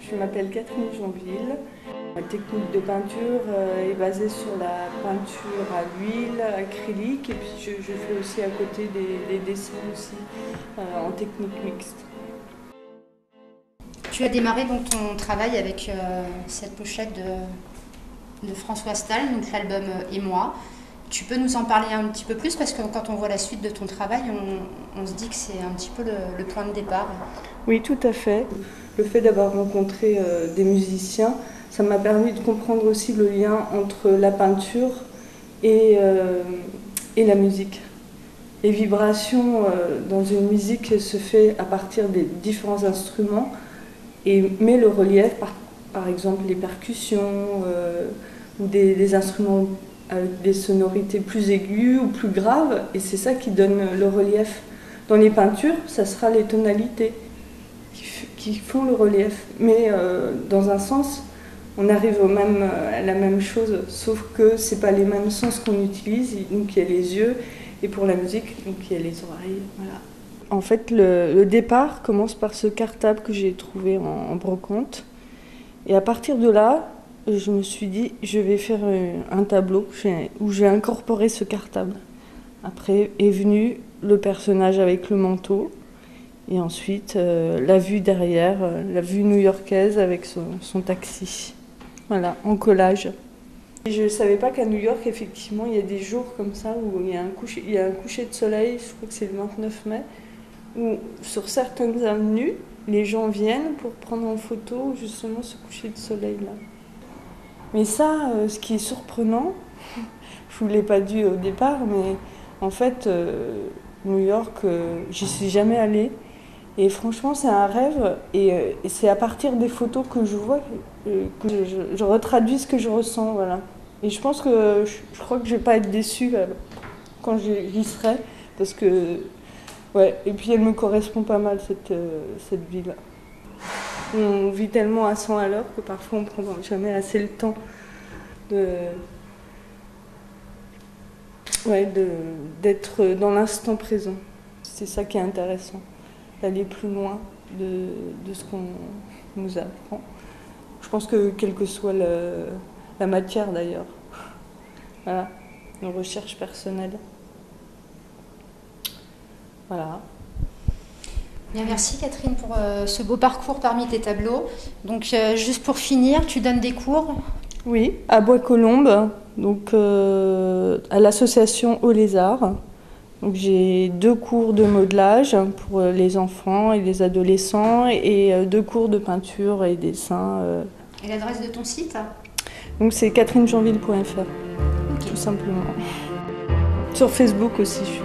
Je m'appelle Catherine Jonville. La technique de peinture est basée sur la peinture à l'huile, acrylique, et puis je fais aussi à côté des dessins aussi en technique mixte. Tu as démarré donc ton travail avec cette pochette de François Stahl, donc l'album Et moi. Tu peux nous en parler un petit peu plus parce que quand on voit la suite de ton travail, on se dit que c'est un petit peu le point de départ. Oui, tout à fait. Le fait d'avoir rencontré des musiciens, ça m'a permis de comprendre aussi le lien entre la peinture et la musique. Les vibrations dans une musique se fait à partir des différents instruments, mais le relief, par exemple les percussions ou des instruments avec des sonorités plus aiguës ou plus graves, et c'est ça qui donne le relief. Dans les peintures, ça sera les tonalités qui font le relief, mais dans un sens, on arrive à la même chose, sauf que c'est pas les mêmes sens qu'on utilise. Donc il y a les yeux, et pour la musique, donc il y a les oreilles. Voilà. En fait, le départ commence par ce cartable que j'ai trouvé en brocante, et à partir de là, je me suis dit, je vais faire un tableau où j'ai incorporé ce cartable. Après est venu le personnage avec le manteau, et ensuite la vue derrière, la vue new-yorkaise avec son taxi. Voilà, en collage. Et je ne savais pas qu'à New York, effectivement, il y a des jours comme ça où il y a un coucher de soleil, je crois que c'est le 29 mai, où sur certaines avenues, les gens viennent pour prendre en photo justement ce coucher de soleil-là. Mais ça, ce qui est surprenant, je ne vous l'ai pas dit au départ, mais en fait, New York, j'y suis jamais allée. Et franchement, c'est un rêve. Et c'est à partir des photos que je vois que je retraduis ce que je ressens. Voilà. Et je pense que je crois que je ne vais pas être déçue quand j'y serai. Parce que, ouais, et puis elle me correspond pas mal, cette ville-là. On vit tellement à 100 à l'heure que parfois on ne prend jamais assez le temps d'être dans l'instant présent. C'est ça qui est intéressant, d'aller plus loin de ce qu'on nous apprend. Je pense que quelle que soit la matière d'ailleurs, voilà, nos recherches personnelles. Voilà. Bien, merci Catherine pour ce beau parcours parmi tes tableaux. Donc juste pour finir, tu donnes des cours? Oui, à Bois-Colombes, donc à l'association Au Lézard. Donc j'ai 2 cours de modelage pour les enfants et les adolescents et 2 cours de peinture et dessin. Et l'adresse de ton site? Donc c'est catherinejonville.fr, tout simplement. Sur Facebook aussi, je suis.